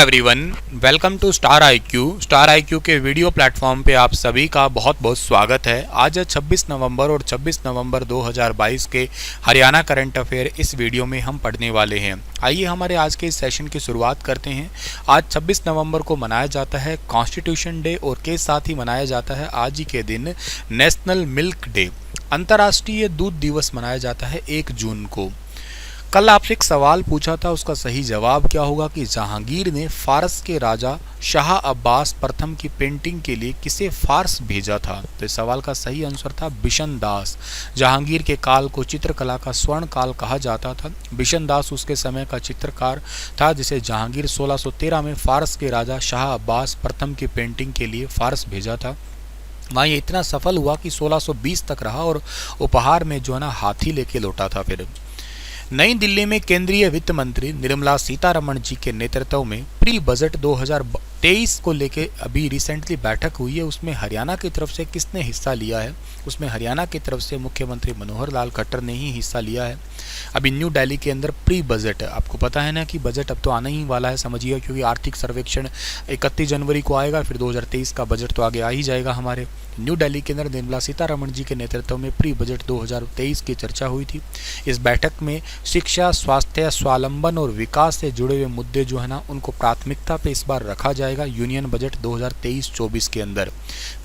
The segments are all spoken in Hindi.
Everyone, welcome to Star IQ. Star IQ के वीडियो प्लेटफॉर्म पे आप सभी का बहुत बहुत स्वागत है। आज है 26 नवंबर और 26 नवंबर 2022 के हरियाणा करंट अफेयर इस वीडियो में हम पढ़ने वाले हैं। आइए हमारे आज के इस सेशन की शुरुआत करते हैं। आज 26 नवंबर को मनाया जाता है कॉन्स्टिट्यूशन डे और के साथ ही मनाया जाता है आज ही के दिन नेशनल मिल्क डे। अंतर्राष्ट्रीय दूध दिवस मनाया जाता है 1 जून को। कल आपसे एक सवाल पूछा था, उसका सही जवाब क्या होगा कि जहांगीर ने फारस के राजा शाह अब्बास प्रथम की पेंटिंग के लिए किसे फारस भेजा था। तो इस सवाल का सही आंसर था बिशन दास। जहांगीर के काल को चित्रकला का स्वर्ण काल कहा जाता था। बिशन दास उसके समय का चित्रकार था जिसे जहांगीर 1613 में फारस के राजा शाह अब्बास प्रथम की पेंटिंग के लिए फारस भेजा था। वहाँ ये इतना सफल हुआ कि 1620 तक रहा और उपहार में जो है ना हाथी लेके लौटा था। फिर नई दिल्ली में केंद्रीय वित्त मंत्री निर्मला सीतारमण जी के नेतृत्व में प्री बजट 2023 को लेके अभी रिसेंटली बैठक हुई है। उसमें हरियाणा की तरफ से किसने हिस्सा लिया है? उसमें हरियाणा की तरफ से मुख्यमंत्री मनोहर लाल खट्टर ने ही हिस्सा लिया है। अभी न्यू दिल्ली के अंदर प्री बजट, आपको पता है ना कि बजट अब तो आना ही वाला है, समझिए, क्योंकि आर्थिक सर्वेक्षण 31 जनवरी को आएगा, फिर 2023 का बजट तो आगे आ ही जाएगा हमारे। न्यू दिल्ली के अंदर निर्मला सीतारमण जी के नेतृत्व में प्री बजट 2023 की चर्चा हुई थी। इस बैठक में शिक्षा, स्वास्थ्य, स्वावलंबन और विकास से जुड़े हुए मुद्दे जो है ना उनको प्राथमिकता पे इस बार रखा जाएगा यूनियन बजट 2023-24 के अंदर।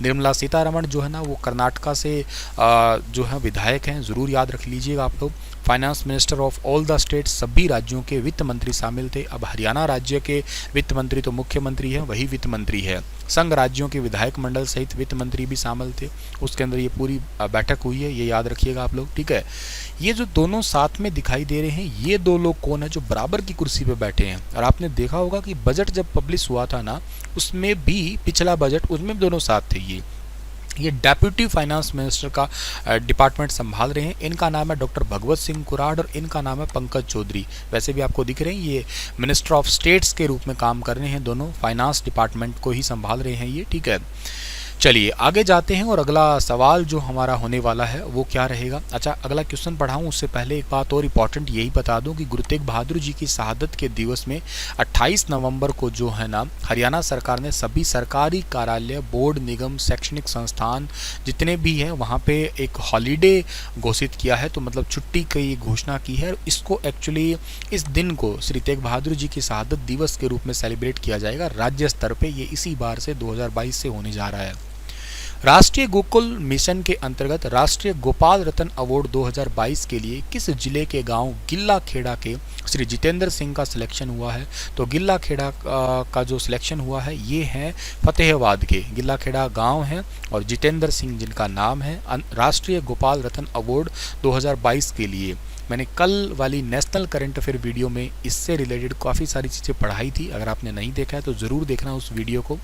निर्मला सीतारमण जो है ना वो कर्नाटका से जो है विधायक हैं, ज़रूर याद रख लीजिएगा आप लोग। Finance minister of all the states, सभी राज्यों के वित्त मंत्री शामिल थे। अब हरियाणा राज्य के वित्त मंत्री तो मुख्यमंत्री है, वही वित्त मंत्री है। संघ राज्यों के विधायक मंडल सहित वित्त मंत्री भी शामिल थे। उसके अंदर ये पूरी बैठक हुई है, ये याद रखिएगा आप लोग, ठीक है। ये जो दोनों साथ में दिखाई दे रहे हैं, ये दो लोग कौन है जो बराबर की कुर्सी पे बैठे हैं? और आपने देखा होगा कि बजट जब पब्लिश हुआ था ना, उसमें भी पिछला बजट, उसमें दोनों साथ थे। ये डेप्यूटी फाइनेंस मिनिस्टर का डिपार्टमेंट संभाल रहे हैं। इनका नाम है डॉक्टर भगवत सिंह कुराड और इनका नाम है पंकज चौधरी। वैसे भी आपको दिख रहे हैं, ये मिनिस्टर ऑफ स्टेट्स के रूप में काम कर रहे हैं, दोनों फाइनेंस डिपार्टमेंट को ही संभाल रहे हैं ये, ठीक है। चलिए आगे जाते हैं और अगला सवाल जो हमारा होने वाला है वो क्या रहेगा। अच्छा, अगला क्वेश्चन पढ़ाऊँ उससे पहले एक बात और इम्पॉर्टेंट यही बता दूं कि गुरु तेग बहादुर जी की शहादत के दिवस में 28 नवंबर को जो है ना हरियाणा सरकार ने सभी सरकारी कार्यालय, बोर्ड, निगम, शैक्षणिक संस्थान जितने भी हैं वहाँ पे एक हॉलीडे घोषित किया है। तो मतलब छुट्टी की घोषणा की है। इसको एक्चुअली इस दिन को श्री तेग बहादुर जी की शहादत दिवस के रूप में सेलिब्रेट किया जाएगा राज्य स्तर पे। ये इसी बार से 2022 से होने जा रहा है। राष्ट्रीय गोकुल मिशन के अंतर्गत राष्ट्रीय गोपाल रत्न अवार्ड 2022 के लिए किस जिले के गांव गिल्ला खेड़ा के श्री जितेंद्र सिंह का सिलेक्शन हुआ है? तो गिल्ला खेड़ा का जो सिलेक्शन हुआ है ये है फतेहाबाद के गिल्ला खेड़ा गांव है और जितेंद्र सिंह जिनका नाम है। राष्ट्रीय गोपाल रत्न अवार्ड 2022 के लिए मैंने कल वाली नेशनल करंट अफेयर वीडियो में इससे रिलेटेड काफ़ी सारी चीज़ें पढ़ाई थी। अगर आपने नहीं देखा है तो ज़रूर देखना उस वीडियो को।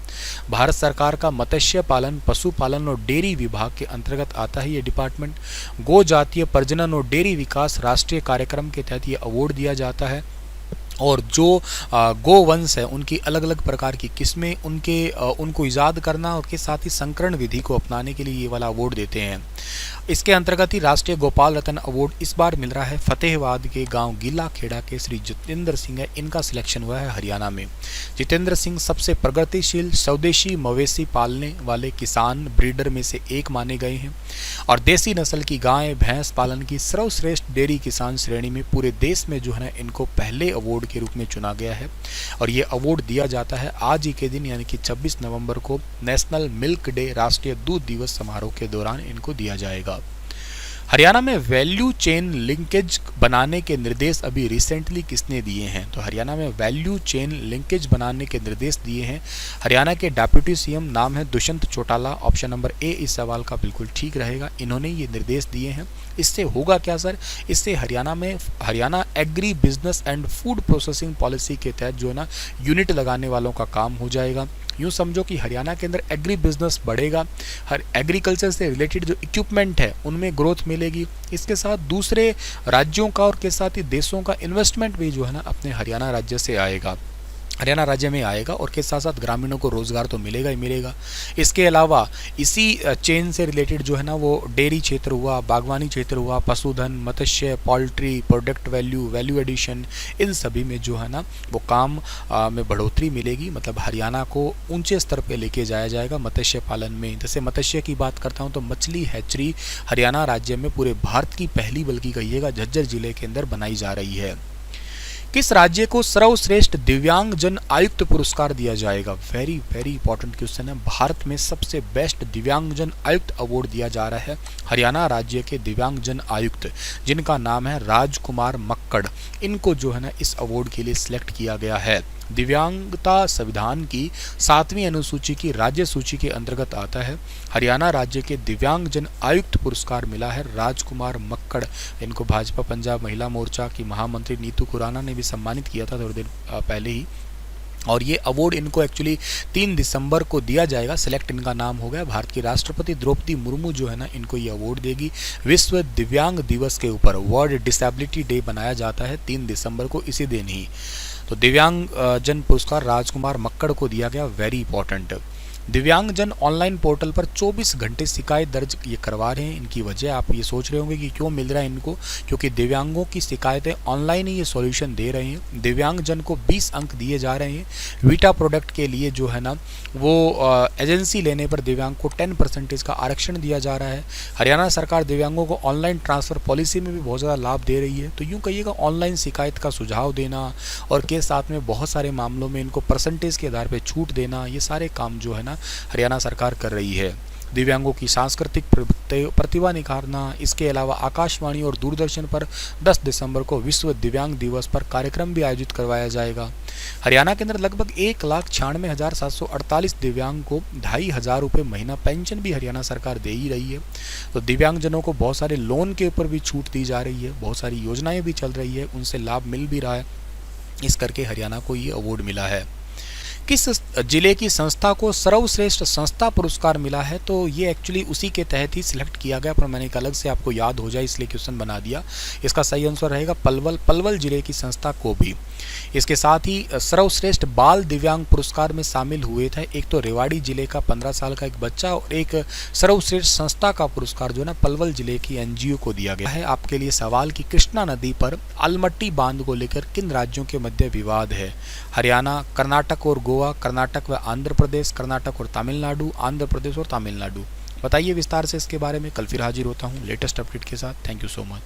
भारत सरकार का मत्स्य पालन, पशुपालन और डेयरी विभाग के अंतर्गत आता है ये डिपार्टमेंट। गो जातीय प्रजनन और डेयरी विकास राष्ट्रीय कार्यक्रम के तहत ये अवार्ड दिया जाता है। और जो गोवंश है उनकी अलग अलग प्रकार की किस्में, उनको ईजाद करना और के साथ ही संकरण विधि को अपनाने के लिए ये वाला अवार्ड देते हैं। इसके अंतर्गत ही राष्ट्रीय गोपाल रत्न अवार्ड इस बार मिल रहा है फतेहाबाद के गांव गिल्ला खेड़ा के श्री जितेंद्र सिंह है, इनका सिलेक्शन हुआ है हरियाणा में। जितेंद्र सिंह सबसे प्रगतिशील स्वदेशी मवेशी पालने वाले किसान ब्रीडर में से एक माने गए हैं और देसी नस्ल की गाय भैंस पालन की सर्वश्रेष्ठ डेयरी किसान श्रेणी में पूरे देश में जो है ना इनको पहले अवार्ड के रूप में चुना गया है। और ये अवार्ड दिया जाता है आज ही के दिन यानी कि 26 नवंबर को नेशनल मिल्क डे, राष्ट्रीय दूध दिवस समारोह के दौरान इनको दिया जाएगा। हरियाणा में वैल्यू चेन लिंकेज बनाने के निर्देश अभी रिसेंटली किसने दिए हैं? तो हरियाणा में वैल्यू चेन लिंकेज बनाने के निर्देश दिए हैं हरियाणा के डिप्टी सीएम, नाम है Dushyant Chautala. Option number A इस सवाल का बिल्कुल ठीक रहेगा, इन्होंने ये निर्देश दिए हैं। इससे होगा क्या सर? इससे Haryana agri business and food processing policy के तहत जो है ना यूनिट लगाने वालों का काम हो जाएगा। यूँ समझो कि हरियाणा के अंदर एग्री बिजनेस बढ़ेगा, हर एग्रीकल्चर से रिलेटेड जो इक्विपमेंट है उनमें ग्रोथ मिलेगी। इसके साथ दूसरे राज्यों का और के साथ ही देशों का इन्वेस्टमेंट भी जो है ना अपने हरियाणा राज्य से आएगा। हरियाणा राज्य में आएगा और के साथ साथ ग्रामीणों को रोजगार तो मिलेगा ही मिलेगा। इसके अलावा इसी चेन से रिलेटेड जो है ना वो डेयरी क्षेत्र हुआ, बागवानी क्षेत्र हुआ, पशुधन, मत्स्य, poultry, product value, value addition, इन सभी में जो है ना वो काम में बढ़ोतरी मिलेगी। मतलब हरियाणा को ऊंचे स्तर पे लेके जाया जाएगा मत्स्य पालन में। जैसे मत्स्य की बात करता हूँ तो मछली हैचरी हरियाणा राज्य में पूरे भारत की पहली, बल्कि कहिएगा झज्जर जिले के अंदर बनाई जा रही है। किस राज्य को सर्वश्रेष्ठ दिव्यांग जन आयुक्त पुरस्कार दिया जाएगा? वेरी वेरी इंपॉर्टेंट क्वेश्चन है। भारत में सबसे बेस्ट दिव्यांग जन आयुक्त अवार्ड दिया जा रहा है हरियाणा राज्य के दिव्यांग जन आयुक्त, जिनका नाम है राजकुमार मक्कड़। इनको जो है ना इस अवार्ड के लिए सिलेक्ट किया गया है। दिव्यांगता संविधान की 7वीं अनुसूची की राज्य सूची के अंतर्गत आता है। हरियाणा राज्य के दिव्यांग जन आयुक्त पुरस्कार मिला है राजकुमार मक्कड़। इनको भाजपा पंजाब महिला मोर्चा की महामंत्री नीतू खुराना ने भी सम्मानित किया था थोड़ी देर पहले ही। और ये अवार्ड इनको एक्चुअली 3 दिसंबर को दिया जाएगा। सिलेक्ट इनका नाम हो गया। भारत की राष्ट्रपति द्रौपदी मुर्मू जो है ना इनको ये अवार्ड देगी। विश्व दिव्यांग दिवस के ऊपर वर्ल्ड डिसेबिलिटी डे बनाया जाता है 3 दिसंबर को, इसी दिन ही। तो दिव्यांग जन पुरस्कार राजकुमार मक्कड़ को दिया गया। Very important. दिव्यांग जन ऑनलाइन पोर्टल पर 24 घंटे शिकायत दर्ज ये करवा रहे हैं। इनकी वजह आप ये सोच रहे होंगे कि क्यों मिल रहा है इनको, क्योंकि दिव्यांगों की शिकायतें ऑनलाइन ही ये सॉल्यूशन दे रहे हैं। दिव्यांग जन को 20 अंक दिए जा रहे हैं। वीटा प्रोडक्ट के लिए जो है ना वो एजेंसी लेने पर दिव्यांग को 10% का आरक्षण दिया जा रहा है। हरियाणा सरकार दिव्यांगों को ऑनलाइन ट्रांसफ़र पॉलिसी में भी बहुत ज़्यादा लाभ दे रही है। तो यूँ कहिएगा ऑनलाइन शिकायत का सुझाव देना और के साथ में बहुत सारे मामलों में इनको परसेंटेज के आधार पर छूट देना, ये सारे काम जो है ना हरियाणा सरकार कर रही है। दिव्यांगों की सांस्कृतिक प्रतिभा निखारना। इसके अलावा आकाशवाणी और दूरदर्शन पर 10 दिसंबर को विश्व दिव्यांग दिवस पर कार्यक्रम भी आयोजित करवाया जाएगा। हरियाणा के अंदर लगभग 1,96,748 दिव्यांग को 2,500 रुपये महीना पेंशन भी हरियाणा सरकार दे ही रही है। तो दिव्यांगजनों को बहुत सारे लोन के ऊपर भी छूट दी जा रही है, बहुत सारी योजनाएं भी चल रही है, उनसे लाभ मिल भी रहा है। इस करके हरियाणा को ये अवार्ड मिला है। किस जिले की संस्था को सर्वश्रेष्ठ संस्था पुरस्कार मिला है? तो ये एक्चुअली उसी के तहत ही सिलेक्ट किया गया, पर मैंने एक अलग से आपको याद हो जाए इसलिए क्वेश्चन बना दिया। इसका सही आंसर रहेगा पलवल जिले की संस्था को भी। इसके साथ ही सर्वश्रेष्ठ बाल दिव्यांग पुरस्कार में शामिल हुए थे एक तो रेवाड़ी जिले का 15 साल का एक बच्चा, और एक सर्वश्रेष्ठ संस्था का पुरस्कार जो है ना पलवल जिले की एनजीओ को दिया गया है। आपके लिए सवाल कि कृष्णा नदी पर अलमट्टी बांध को लेकर किन राज्यों के मध्य विवाद है? हरियाणा, कर्नाटक और गोवा, कर्नाटक व आंध्र प्रदेश, कर्नाटक और तमिलनाडु, आंध्र प्रदेश और तमिलनाडु। बताइए विस्तार से इसके बारे में। कल फिर हाजिर होता हूँ लेटेस्ट अपडेट के साथ। Thank you so much.